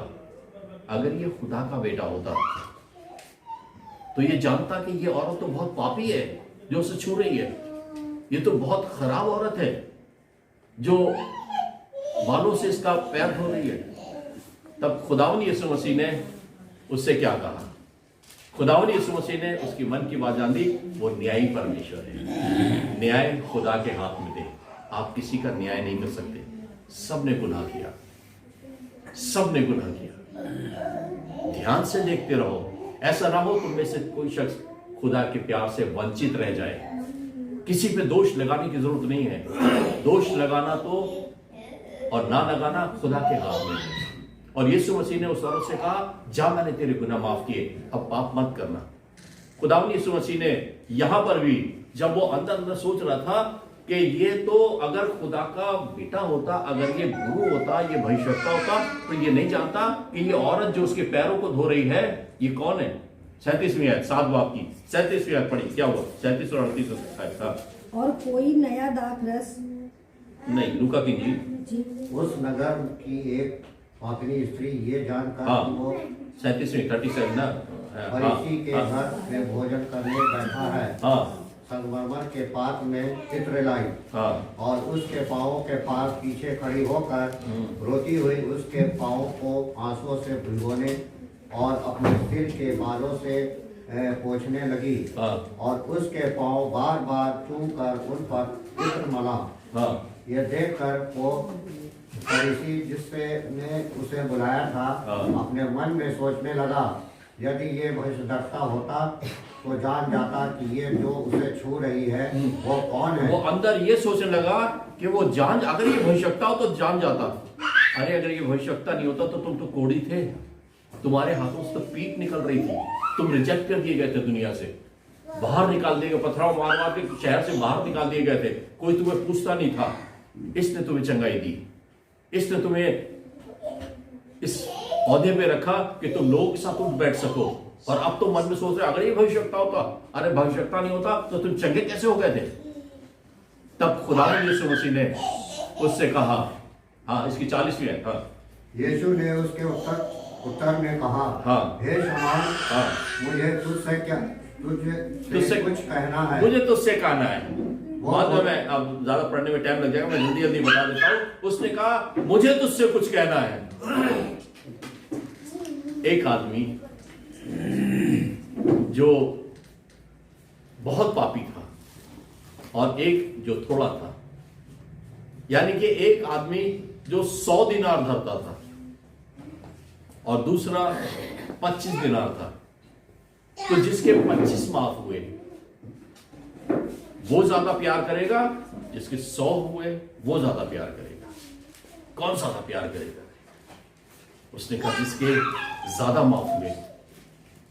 अगर ये खुदा का बेटा होता, तो ये जानता कि ये औरत तो बहुत पापी है जो उसे छू रही है, ये तो बहुत खराब औरत है जो बालों से इसका पैर धो रही है। तब खुदावंद यीशु मसीह ने उससे क्या कहा? खुदावंद यीशु मसीह ने उसकी मन की बात जान दी। वो न्यायी परमेश्वर है, न्याय खुदा के हाथ में दे। आप किसी का न्याय नहीं कर सकते। सबने गुनाह किया, सबने गुनाह किया। ध्यान से देखते रहो, ऐसा ना हो तुम में से कोई शख्स खुदा के प्यार से वंचित रह जाए। किसी पे दोष लगाने की जरूरत नहीं है। दोष लगाना तो और ना लगाना खुदा के हाथ में है। और यीशु मसीह ने उस औरत से कहा, जा मैंने तेरे गुनाह माफ किए, अब पाप मत करना। खुदावंद यीशु मसीह ने यहां पर भी, जब वो अंदर अंदर सोच रहा था कि ये तो अगर खुदा का बेटा होता, अगर ये गुरु होता, ये भविष्यवक्ता होता, तो ये नहीं जानता कि ये औरत जो उसके पैरों को धो रही है ये कौन है। 37वीं आयत 7 बाब की 37वीं आयत पढ़ी, क्या हुआ? 37 और 38 आयत। और कोई नया दाखरस नहीं, लूका की इंजील उस नगर की एक पापिनी स्त्री ये जानकर हाँ। कि वो 37 ना। फरीसी के घर में भोजन करने बैठा है, हाँ संगमरमर के पात्र में चित्र लाई हाँ और उसके पाँवों के पास पीछे खड़ी होकर रोती हुई उसके पाँव को आंसुओं से भिगोने और अपने सिर के बालों से पोंछने लगी हाँ और उसके पाँव बार बार चूम कर उन पर चित्र मला। हाँ यह देखकर वो फरीसी जिससे ने उसे बुलाया था हाँ। अपने मन में सोचने लगा, यदि ये भविष्यद्वक्ता होता तो जान जाता कि ये जो उसे छू रही है वो कौन है। वो अंदर ये सोचने लगा कि वो जान, अगर ये भविष्यवक्ता हो तो जान जाता। अरे अगर ये भविष्यवक्ता नहीं होता तो तुम तो कोढ़ी थे, तुम्हारे हाथों से तो पीठ निकल रही थी, तुम रिजेक्ट कर दिए गए थे दुनिया से, बाहर निकाल दिए गए, पथराव मार मार के शहर से बाहर निकाल दिए गए थे, कोई तुम्हें पूछता नहीं था। इसने तुम्हें चंगाई दी, इसने तुम्हें इस औहदे पे रखा कि तुम लोगों के साथ उठ बैठ सको। और अब तो मन में सोच रहे अगर ये भविष्यवक्ता होता, अरे भविष्यवक्ता नहीं होता तो तुम चंगे कैसे हो गए थे। तब खुदा यीशु मसीह ने उससे कहा, हाँ इसकी 40वीं है। हाँ यीशु ने उसके उत्तर में कहा, हाँ हे शमौन, हाँ मुझे तुझसे कुछ कहना है। मुझे तुझसे कहना है। बाद में मैं अब ज्यादा पढ़ने में टाइम लग जाएगा, मैं जल्दी जल्दी बता देता हूं। उसने कहा मुझे तुझसे कुछ कहना है। एक आदमी जो बहुत पापी था और एक जो थोड़ा था, यानी कि एक आदमी जो 100 दिनार धरता था और दूसरा 25 दिनार था। तो जिसके 25 माफ हुए वो ज्यादा प्यार करेगा, जिसके 100 हुए वो ज्यादा प्यार करेगा। कौन ज्यादा प्यार करेगा? उसने कहा जिसके ज्यादा माफ हुए।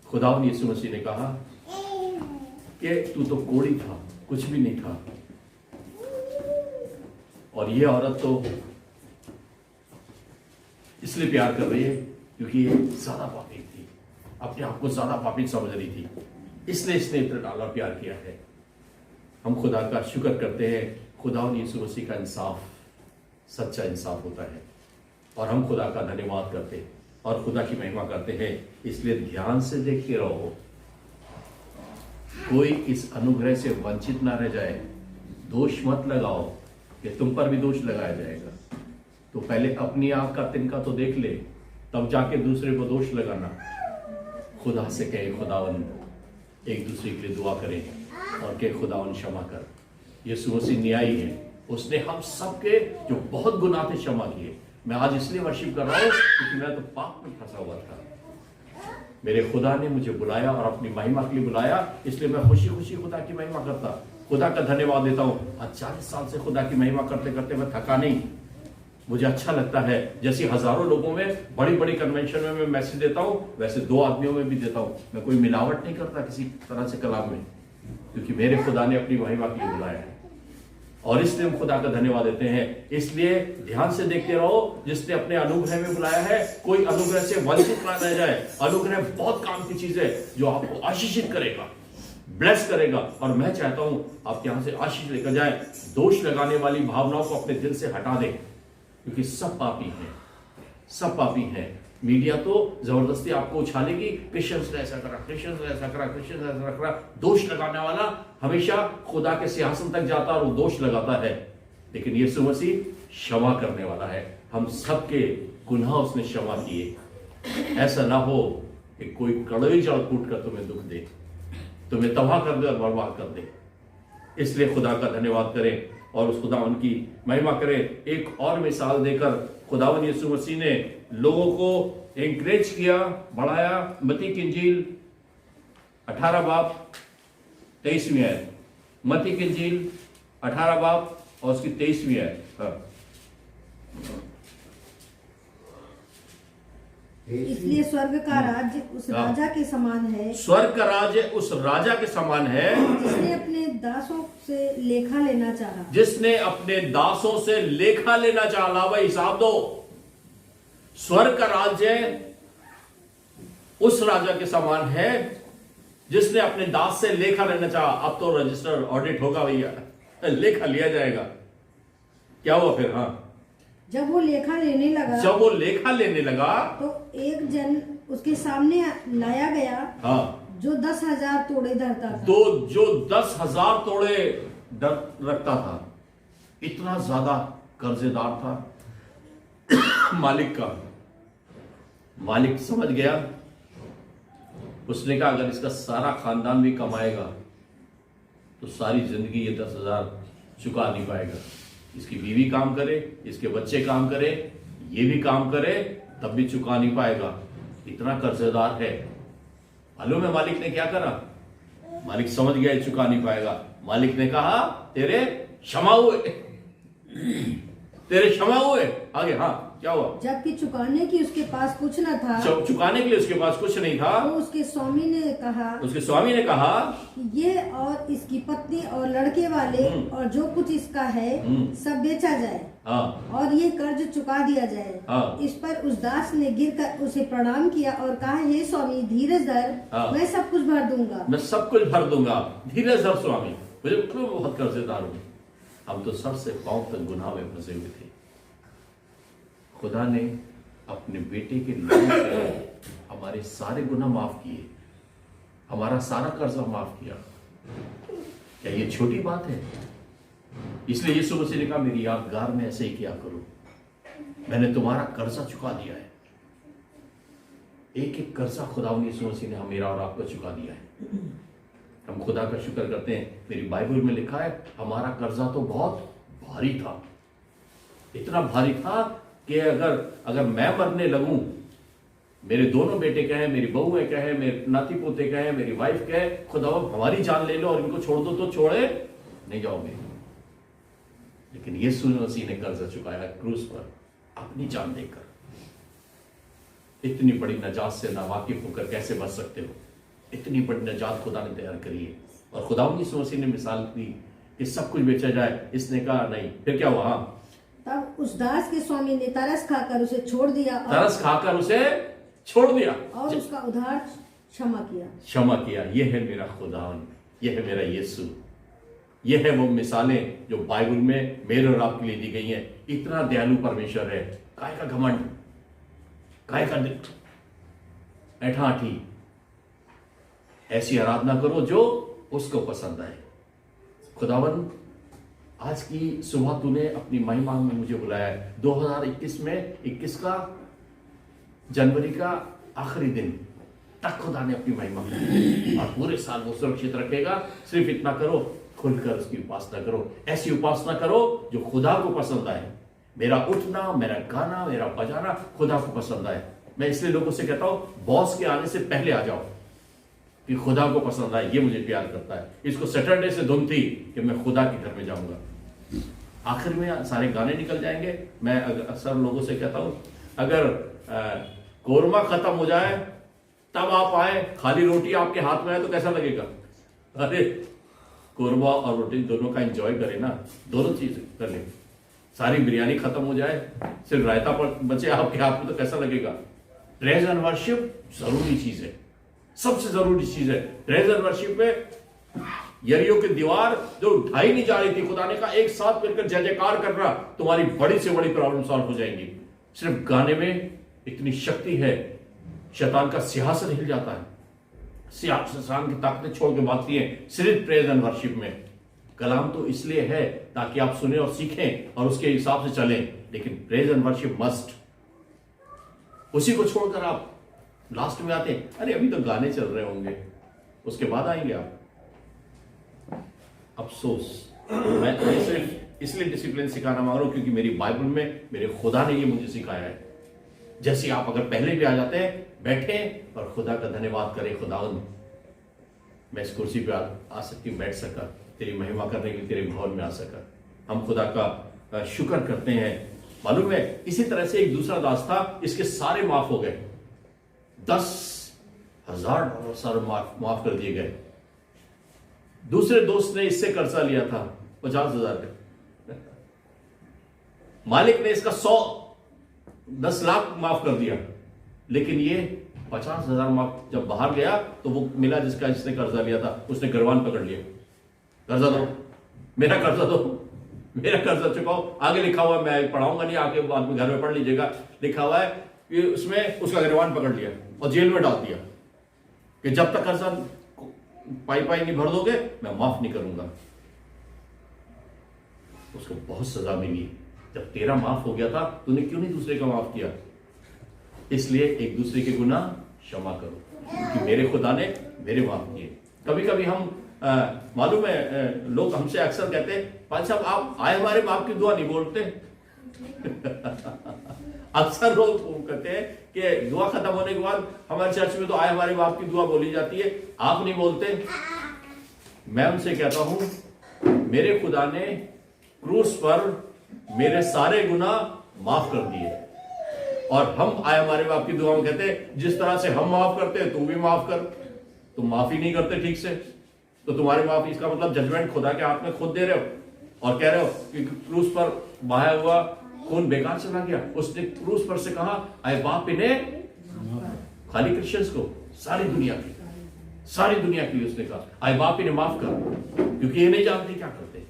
खुदावंद यीशु मसीह ने कहा कि तू तो कोढ़ी था, कुछ भी नहीं था, और ये औरत तो इसलिए प्यार कर रही है क्योंकि ये ज्यादा पापी थी, अपने आप को ज्यादा पापी समझ रही थी, इसलिए इसने इतना डाला प्यार किया है। हम खुदा का शुक्र करते हैं, खुदावंद यीशु मसीह का इंसाफ सच्चा इंसाफ होता है और हम खुदा का धन्यवाद करते हैं और खुदा की महिमा करते हैं। इसलिए ध्यान से देखते रहो, कोई इस अनुग्रह से वंचित ना रह जाए। दोष मत लगाओ कि तुम पर भी दोष लगाया जाएगा। तो पहले अपनी आंख का तिनका तो देख ले, तब जाके दूसरे को दोष लगाना। खुदा से कहे खुदावंद, एक दूसरे के लिए दुआ करें और कहे खुदावंद क्षमा कर। यीशु मसीह न्यायी है, उसने हम सबके जो बहुत गुनाह थे क्षमा किए। मैं आज इसलिए वर्शिप कर रहा हूं क्योंकि मैं तो पाप में फंसा हुआ था। मेरे खुदा ने मुझे बुलाया और अपनी महिमा के लिए बुलाया, इसलिए मैं खुशी खुशी खुदा की महिमा करता, खुदा का धन्यवाद देता हूं। आज 40 साल से खुदा की महिमा करते करते मैं थका नहीं। मुझे अच्छा लगता है, जैसे हजारों लोगों में बड़ी बड़ी कन्वेंशन में मैं मैसेज देता हूं, वैसे 2 आदमियों में भी देता हूं। मैं कोई मिलावट नहीं करता किसी तरह से कलाम में, क्योंकि मेरे खुदा ने अपनी महिमा के लिए बुलाया है और इसलिए हम खुदा का धन्यवाद देते हैं। इसलिए ध्यान से देखते रहो, जिसने अपने अनुग्रह में बुलाया है, कोई अनुग्रह से वंचित ना रह जाए। अनुग्रह बहुत काम की चीज है जो आपको आशीषित करेगा, ब्लेस करेगा। और मैं चाहता हूं आप यहां से आशीष लेकर जाए। दोष लगाने वाली भावनाओं को अपने दिल से हटा दें, क्योंकि सब पापी हैं, सब पापी हैं। मीडिया तो जबरदस्ती आपको उछालेगी, क्रिश्चियंस ने ऐसा करा, क्रिश्चियंस ने ऐसा करा, क्रिश्चियंस ने ऐसा करा। दोष लगाने वाला हमेशा खुदा के सिंहासन तक जाता और वो दोष लगाता है, लेकिन यीशु मसीह क्षमा करने वाला है। हम सबके गुनाह उसने क्षमा किए। ऐसा ना हो कि कोई कड़वी जड़ कूट कर तुम्हें दुख दे, तुम्हें तबाह कर दे और बर्बाद कर दे। इसलिए खुदा का धन्यवाद करें और उस खुदावन की महिमा करें। एक और मिसाल देकर खुदावन यीशु मसीह ने लोगों को एनकरेज किया, बढ़ाया। मत्ती की इंजील 18 बाब 23वीं आयत। मत्ती की इंजील 18 बाब और उसकी 23वीं आयत। इसलिए स्वर्ग का राज्य उस राजा के समान है, स्वर्ग का राज्य उस राजा के समान है जिसने अपने दासों से लेखा लेना चाहा। जिसने अपने दासों से लेखा लेना चाहा। भाई हिसाब दो। स्वर्ग का राज्य उस राजा के समान है जिसने अपने दास से लेखा लेना चाहा। अब तो रजिस्टर ऑडिट होगा भैया, लेखा लिया जाएगा। क्या हुआ फिर? हाँ, जब वो लेखा लेने लगा जब वो लेखा लेने लगा तो एक जन उसके सामने लाया गया, हाँ, जो 10,000 तोड़े धरता था। तो जो 10,000 तोड़े रखता था, इतना ज्यादा कर्जेदार था मालिक का। मालिक समझ गया, उसने कहा अगर इसका सारा खानदान भी कमाएगा तो सारी जिंदगी ये 10,000 चुका नहीं पाएगा। इसकी बीवी काम करे, इसके बच्चे काम करे, ये भी काम करे, तब भी चुका नहीं पाएगा, इतना कर्जदार है। मालूम है मालिक ने क्या करा? मालिक समझ गया ये चुका नहीं पाएगा। मालिक ने कहा तेरे क्षमा हुए, तेरे क्षमा हुए। आगे हाँ, क्या हुआ? जबकि चुकाने की उसके पास कुछ न था, जब चुकाने के लिए उसके पास कुछ नहीं था, तो उसके स्वामी ने कहा कि ये और इसकी पत्नी और लड़के वाले और जो कुछ इसका है सब बेचा जाए, हाँ, और ये कर्ज चुका दिया जाए। हाँ। इस पर उस दास ने गिरकर उसे प्रणाम किया और कहा, हे स्वामी धीरज धर, हाँ। मैं सब कुछ भर दूंगा। मैं सब कुछ भर दूंगा, धीरज धर स्वामी, मुझे क्यों बहुत कर्जदार हूं। हम तो सर से पांव तक गुनाह में फंसे हुए थे। खुदा ने अपने बेटे के नाम से हमारे सारे गुनाह माफ किए, हमारा सारा कर्जा माफ किया। क्या ये छोटी बात है? इसलिए यीशु मसीह ने कहा मेरी यादगार में ऐसे ही किया करो, मैंने तुम्हारा कर्जा चुका दिया है। एक एक कर्जा खुदा यीशु मसीह ने मेरा और आपका चुका दिया है। हम खुदा का शुक्र करते हैं। मेरी बाइबल में लिखा है हमारा कर्जा तो बहुत भारी था, इतना भारी था कि अगर मैं मरने लगूं, मेरे दोनों बेटे कहें, मेरी बहू है कहे, मेरे नाती पोते कहे, मेरी वाइफ कहे, खुदा हमारी जान ले लो और इनको छोड़ दो, तो छोड़े नहीं जाओगे। लेकिन यीशु मसीह ने कर्जा चुकाया क्रूस पर अपनी जान देकर। इतनी बड़ी नजात से नावाकिफ होकर कैसे बच सकते हो? इतनी बड़ी नजात खुदा ने तैयार करी है। और खुदा यीशु मसीह ने मिसाल दी कि सब कुछ बेचा जाए, इसने कहा नहीं। फिर क्या हुआ? तब उस दास के स्वामी ने तरस खाकर उसे छोड़ दिया और उसका उधार क्षमा किया। यह है मेरा खुदावन, यह है मेरा यीशु, यह है वो मिसालें जो बाइबल में मेरे और आपके लिए दी गई हैं। इतना दयालु परमेश्वर है। काय का घमंड, काय का ऐठाठी। ऐसी आराधना करो जो उसको पसंद आए। खुदावन आज की सुबह तूने अपनी महिमा में मुझे बुलाया है। 2021 में 21 का जनवरी का आखिरी दिन तक खुदा ने अपनी महिमा की और पूरे साल वो सुरक्षित रखेगा। सिर्फ इतना करो, खुलकर उसकी उपासना करो। ऐसी उपासना करो जो खुदा को पसंद आए। मेरा उठना, मेरा गाना, मेरा बजाना खुदा को पसंद आए। मैं इसलिए लोगों से कहता हूं बॉस के आने से पहले आ जाओ कि खुदा को पसंद आए, ये मुझे प्यार करता है। इसको सैटरडे से धुन थी कि मैं खुदा के घर में जाऊंगा। आखिर में सारे गाने निकल जाएंगे। मैं अक्सर लोगों से कहता हूं अगर कोरमा खत्म हो जाए तब आप आए, खाली रोटी आपके हाथ में आए तो कैसा लगेगा? अरे कोरमा और रोटी दोनों का एंजॉय करें ना, दोनों चीज कर ले। सारी बिरयानी खत्म हो जाए, सिर्फ रायता पर बचे आपके हाथ में तो कैसा लगेगा? प्रेज एंड वर्शिप जरूरी चीज है, सबसे जरूरी चीज है। प्रेज एंड वर्शिप में यरीहो की दीवार जो उठाई नहीं जा रही थी, खुदा ने कहा एक साथ मिलकर जय जयकार करना, तुम्हारी बड़ी से बड़ी प्रॉब्लम सॉल्व हो जाएंगी। सिर्फ गाने में इतनी शक्ति है, शैतान का सिंहासन हिल जाता है। सिंहासन की ताकतें छोड़ के भागती है सिर्फ प्रेज एंड वर्शिप में। कलाम तो इसलिए है ताकि आप सुने और सीखें और उसके हिसाब से चलें, लेकिन प्रेज एंड वर्शिप मस्ट। उसी को छोड़कर आप लास्ट में आते हैं, अरे अभी तो गाने चल रहे होंगे, उसके बाद आएंगे आप। अफसोस। मैं तो सिर्फ इसलिए डिसिप्लिन सिखाना मांग रहा हूं क्योंकि मेरी बाइबल में मेरे खुदा ने ये मुझे सिखाया है। जैसे आप अगर पहले भी आ जाते हैं, बैठे और खुदा का धन्यवाद करें, खुदावंद मैं इस कुर्सी पे आ सकती हूँ, बैठ सका, तेरी महिमा करने के लिए तेरे भवन में आ सका। हम खुदा का शुक्र करते हैं। मालूम है इसी तरह से एक दूसरा दास था, इसके सारे माफ हो गए, $10,000 सारे माफ कर दिए गए। दूसरे दोस्त ने इससे कर्जा लिया था 50,000 का, मालिक ने इसका 10 लाख माफ कर दिया, लेकिन ये 50,000 माफ जब बाहर गया तो वो मिला जिसने कर्जा लिया था, उसने गरवान पकड़ लिया, कर्जा दो, मेरा कर्जा दो। मेरा कर्जा चुकाओ। आगे लिखा हुआ, मैं पढ़ाऊंगा नहीं, आके बाद में घर में पढ़ लीजिएगा, लिखा हुआ है कि उसमें उसका गिरबान पकड़ लिया और जेल में डाल दिया कि जब तक कर्जा पाई नहीं भर दोगे मैं माफ नहीं करूंगा। उसको बहुत सजा मिली। जब तेरा माफ हो गया था, तूने क्यों नहीं दूसरे का माफ किया? इसलिए एक दूसरे के गुनाह क्षमा करो, क्योंकि मेरे खुदा ने मेरे माफ किए। कभी कभी हम मालूम है, लोग हमसे अक्सर कहते हैं, पाल साहब आप आए हमारे बाप की दुआ नहीं बोलते। अक्सर लोग कहते हैं कि दुआ खत्म होने के बाद हमारे चर्च में तो आए हमारे बाप की दुआ बोली जाती है, आप नहीं बोलते। मैं उनसे कहता हूं, मेरे खुदा ने क्रूस पर मेरे सारे गुनाह माफ कर दिए, और हम आए हमारे बाप की दुआ में कहते हैं जिस तरह से हम माफ करते हैं तू भी माफ कर। तुम माफी नहीं करते ठीक से, तो तुम्हारी माफी, इसका मतलब जजमेंट खुदा के हाथ में खुद दे रहे हो और कह रहे हो कि क्रूस पर बहाया हुआ खून बेकार चला गया। उसने क्रूस पर से कहा, आए बाप इन्हें, खाली क्रिश्चियंस को, सारी दुनिया के लिए उसने कहा, आए बाप इन्हें माफ कर, क्योंकि ये नहीं जानते क्या करते।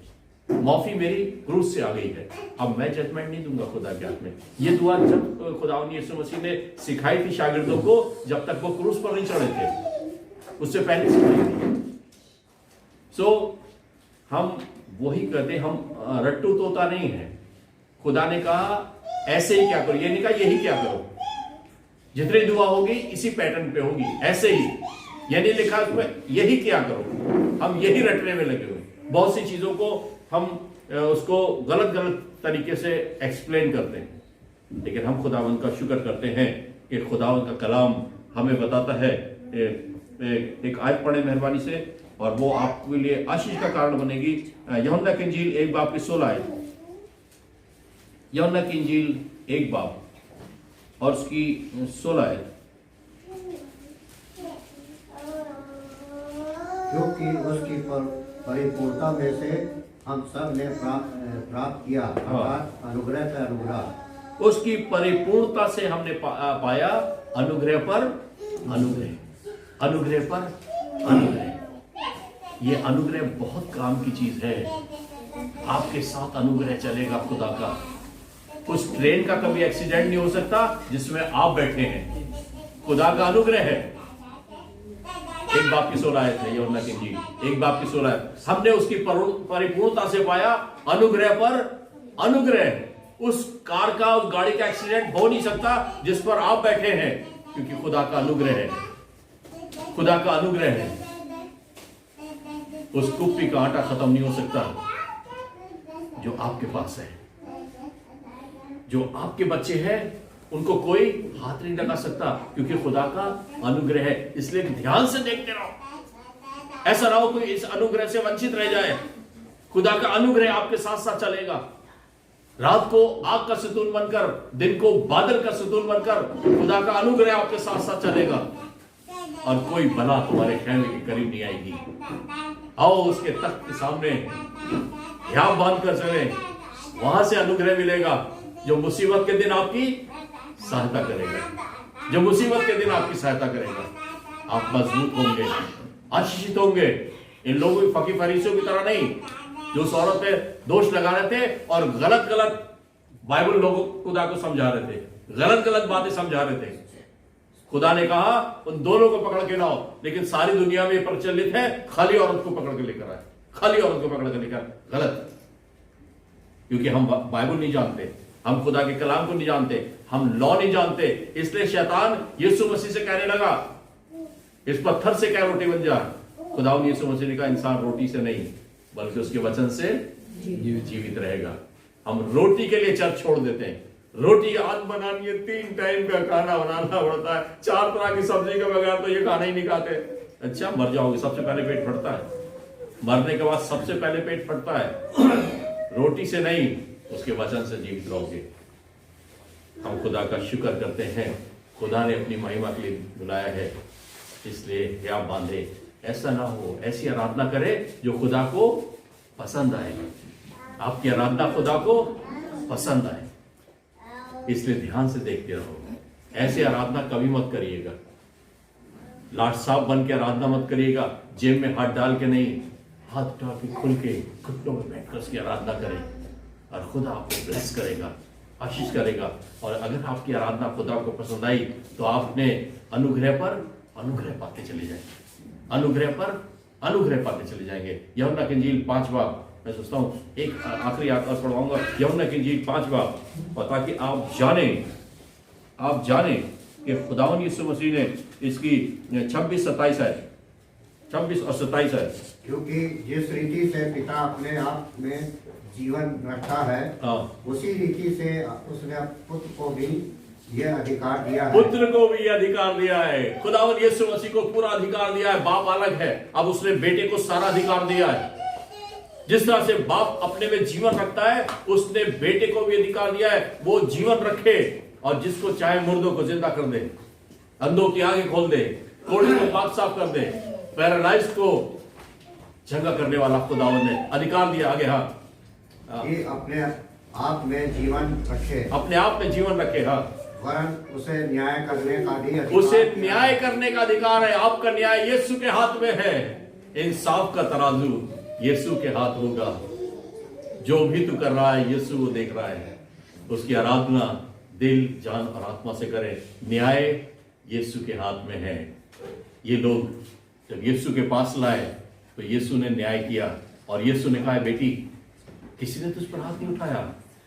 माफी मेरी क्रूस से आ गई है, अब मैं जजमेंट नहीं दूंगा खुदा के हाथ में। ये दुआ जब खुदा यीशु मसीह ने सिखाई थी शागिर्दों को, जब तक वो क्रूस पर नहीं चढ़े थे, उससे पहले सिखाई थी। सो हम वही कहते, हम रट्टू तोता नहीं है। खुदा ने कहा ऐसे ही क्या करो, ये नहीं कहा यही क्या करो। जितनी दुआ होगी इसी पैटर्न पे होगी, ऐसे ही। ये नहीं लिखा उसमें यही क्या करो, हम यही रटने में लगे हुए। बहुत सी चीजों को हम उसको गलत तरीके से एक्सप्लेन करते हैं, लेकिन हम खुदावंद का शुक्र करते हैं कि खुदावंद का कलाम हमें बताता है। एक आयत पढ़े मेहरबानी से, और वो आपके लिए आशीष का कारण बनेगी। यूहन्ना की इंजील 1 बाब की 16 आयत। यूहन्ना की इंजील 1 बाब और उसकी 16 आयत। क्योंकि उसकी परिपूर्णता में से हम सब ने प्राप्त किया, अर्थात अनुग्रह पर अनुग्रह। उसकी परिपूर्णता से हमने पाया अनुग्रह पर अनुग्रह, अनुग्रह पर अनुग्रह। ये अनुग्रह बहुत काम की चीज है। आपके साथ अनुग्रह चलेगा खुदा का। उस ट्रेन का कभी एक्सीडेंट नहीं हो सकता जिसमें आप बैठे हैं, खुदा का अनुग्रह है। 1 बाब की 16 आयत है यूहन्ना की इंजील 1 बाब की 16 आयत। हमने उसकी परिपूर्णता से पाया अनुग्रह पर अनुग्रह। उस कार का, उस गाड़ी का एक्सीडेंट हो नहीं सकता जिस पर आप बैठे हैं, क्योंकि खुदा का अनुग्रह है, खुदा का अनुग्रह है। उस कुप्पी का आटा खत्म नहीं हो सकता जो आपके पास है। जो आपके बच्चे हैं उनको कोई हाथ नहीं लगा सकता, क्योंकि खुदा का अनुग्रह है। इसलिए ध्यान से देखते रहो, ऐसा ना हो कोई इस अनुग्रह से वंचित रह जाए। खुदा का अनुग्रह आपके साथ साथ चलेगा। रात को आग का सतून बनकर, दिन को बादल का सतून बनकर खुदा का अनुग्रह आपके साथ साथ चलेगा, और कोई बला तुम्हारे खेमे के करीब नहीं आएगी। आओ उसके तख्त के सामने ध्यान बांध कर चले, वहां से अनुग्रह मिलेगा जो मुसीबत के दिन आपकी सहायता करेगा, जो मुसीबत के दिन आपकी सहायता करेगा। आप मजबूत होंगे, आशीषित होंगे। इन लोगों की फकी फरीसियों की तरह नहीं, जो उस औरत पे दोष लगा रहे थे और गलत बाइबल लोगों खुदा को समझा रहे थे, गलत बातें समझा रहे थे। खुदा ने कहा उन दोनों को पकड़ के लाओ, लेकिन सारी दुनिया में प्रचलित है खाली औरत को पकड़ के लेकर आए, खाली औरत को पकड़ के लेकर। गलत, क्योंकि हम बाइबल नहीं जानते, हम खुदा के कलाम को नहीं जानते, हम लॉ नहीं जानते। इसलिए शैतान यीशु मसीह से कहने लगा इस पत्थर से क्या रोटी बन जा। खुदा यीशु मसीह ने कहा इंसान रोटी से नहीं बल्कि उसके वचन से जीवित रहेगा। हम रोटी के लिए चर्च छोड़ देते हैं। रोटी आज बनानी है, 3 टाइम का खाना बनाना पड़ता है, 4 तरह की सब्जी के बगैर तो ये खाना ही नहीं खाते। अच्छा, मर जाओगे, सबसे पहले पेट फटता है, मरने के बाद सबसे पहले पेट फटता है। रोटी से नहीं, उसके वचन से जीवित रहोगे। हम खुदा का शुक्र करते हैं, खुदा ने अपनी महिमा के लिए बुलाया है, इसलिए क्या बांधे। ऐसा ना हो, ऐसी आराधना करे जो खुदा को पसंद आए। आपकी आराधना खुदा को पसंद आए, इसलिए ध्यान से देखते रहो। ऐसे आराधना कभी मत करिएगा, लाट साहब बन के आराधना मत करिएगा। जेब में हाथ डाल के नहीं, हाथ डाल के खुल के घुटनों में बैठकर उसकी आराधना करें। और खुदा आपको ब्लेस करेगा, आशीष करेगा। और अगर आपकी आराधना खुदा को पसंद आई तो आप अपने अनुग्रह पर अनुग्रह पाते चले जाएंगे, अनुग्रह पर अनुग्रह पाते चले जाएंगे। यूहन्ना की इंजील 5 बाब, मैं सोचता हूँ एक आखिरी आत्मा पढ़वाऊंगा, यूहन्ना की इंजील 5 बाब, और ताकि आप जाने कि खुदावन यीशु मसीह ने इसकी 26-27 है, 26 और 27 है। क्योंकि जिस रीति से पिता अपने आप में जीवन रखता है, उसी रीति से उसने पुत्र को भी यह अधिकार दिया है। पुत्र को भी अधिकार दिया है। खुदावन यीशु मसीह को पूरा अधिकार दिया है। बाप अलग है, अब उसने बेटे को सारा अधिकार दिया है। जिस तरह से बाप अपने में जीवन रखता है, उसने बेटे को भी अधिकार दिया है वो जीवन रखे, और जिसको चाहे मुर्दों को जिंदा कर दे, अंधों की आंखें खोल दे, कोढ़ी को पाक साफ कर दे, पैरालाइज को चंगा करने वाला खुदावन ने अधिकार दिया। आगे कि अपने आप में जीवन रखे, अपने आप में जीवन रखे। वरन उसे न्याय करने का भी अधिकार, उसे न्याय करने का अधिकार है। आपका न्याय यीशु के हाथ में है। इंसाफ का तराजू यीशु के हाथ होगा। जो भी तू कर रहा है यीशु वो देख रहा है। उसकी आराधना दिल, जान और आत्मा से करे। न्याय यीशु के हाथ में है। ये लोग जब यीशु के पास लाए तो यीशु ने न्याय किया, और यीशु ने कहा, बेटी किसी ने तुझ पर हाथ नहीं उठाया,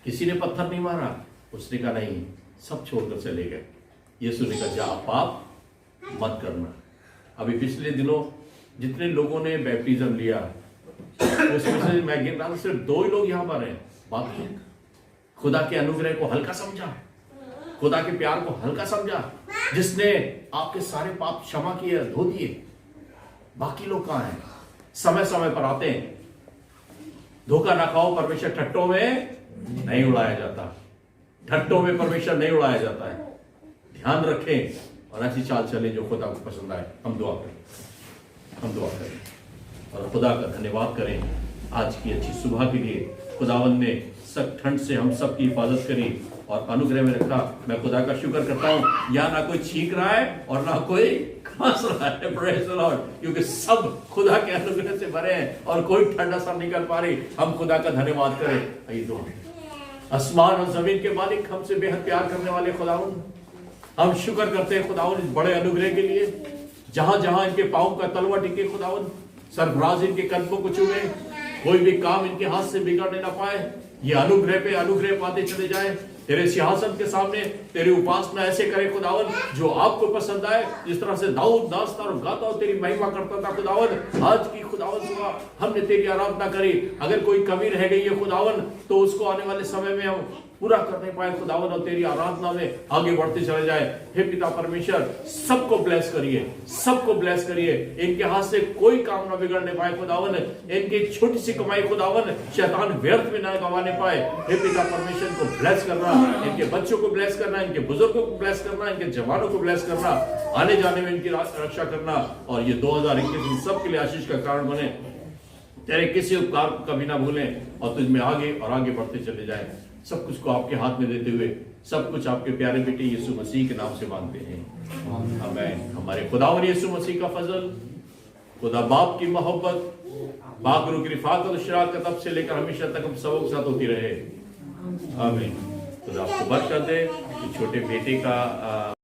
किसी ने पत्थर नहीं मारा। उसने कहा नहीं, सब छोड़कर चले गए। यीशु ने कहा जा पाप मत करना। अभी पिछले दिनों जितने लोगों ने बैप्टिज्म लिया उसमें से मैं गिन रहा था सिर्फ 2 ही लोग यहाँ पर हैं। बाकी खुदा के अनुग्रह को हल्का समझा, खुदा के प्यार को हल्का समझा, जिसने आपके सारे पाप क्षमा किए, धो दिए। बाकी लोग कहाँ हैं? समय समय पर आते हैं। धोखा ना खाओ, परमेश्वर ठट्टों में नहीं उड़ाया जाता। ठट्टों में परमेश्वर नहीं उड़ाया जाता है। ध्यान रखें और ऐसी चाल चलें जो खुदा को पसंद आए। हम दुआ करें और खुदा का धन्यवाद करें आज की अच्छी सुबह के लिए। खुदावन ने सख्त ठंड से हम सब की हिफाजत करी और अनुग्रह में रखा। मैं खुदा का शुक्र करता हूँ। यहाँ ना कोई छींक रहा है और ना कोई खांस रहा है, प्रेज़ द लॉर्ड, क्योंकि सब खुदा के अनुग्रह से भरे हैं और कोई ठंड असर नहीं कर पा रही। हम खुदा का धन्यवाद करें। आइए दुआ। आसमान और जमीन के मालिक, हमसे बेहद प्यार करने वाले खुदावन, हम शुक्र करते हैं खुदावन इस बड़े अनुग्रह के लिए। जहां जहां इनके पांव का तलवा टिके खुदावन, सरफराज इनके कदमों को चूमे, कोई भी काम इनके हाथ से बिगड़ने ना पाए। ये अनुग्रह पे अनुग्रह पाते चले जाए। तेरे सिंहासन के सामने तेरी उपासना ऐसे करे खुदावन जो आपको पसंद आए। जिस तरह से दाऊद नाचता और गाता और तेरी महिमा करता था खुदावन, आज की खुदावन सुबह हमने तेरी आराधना करी। अगर कोई कमी रह गई है खुदावन तो उसको आने वाले समय में हम पूरा करने पाए खुदावन, और तेरी आराधना में आगे बढ़ते चले जाए। हे पिता परमेश्वर, सबको ब्लेस करिए, सबको ब्लेस करिए। इनके हाथ से कोई काम ना बिगड़ने पाए खुदावन। इनकी छोटी सी कमाई खुदावन शैतान व्यर्थ में ना गंवाने पाए। हे पिता परमेश्वर को ब्लेस करना, इनके बच्चों को ब्लेस करना, इनके बुजुर्गों को ब्लेस करना, इनके जवानों को ब्लेस करना, आने जाने में इनकी रक्षा करना, और ये 2021 सबके लिए आशीष का कारण बने। तेरे किसी उपकार को कभी ना भूलें और तुझ में आगे और आगे बढ़ते चले जाए। सब कुछ को आपके हाथ में देते हुए सब कुछ आपके प्यारे बेटे यीशु मसीह के नाम से मांगते हैं, आमीन। हमारे खुदावन यीशु मसीह का फजल, खुदा बाप की मोहब्बत, बाप गुरु की रिफात और शराकत अब से लेकर हमेशा तक हम सबों के साथ होती रहे, आमीन। खुदा आपको बरकत दे। छोटे बेटे का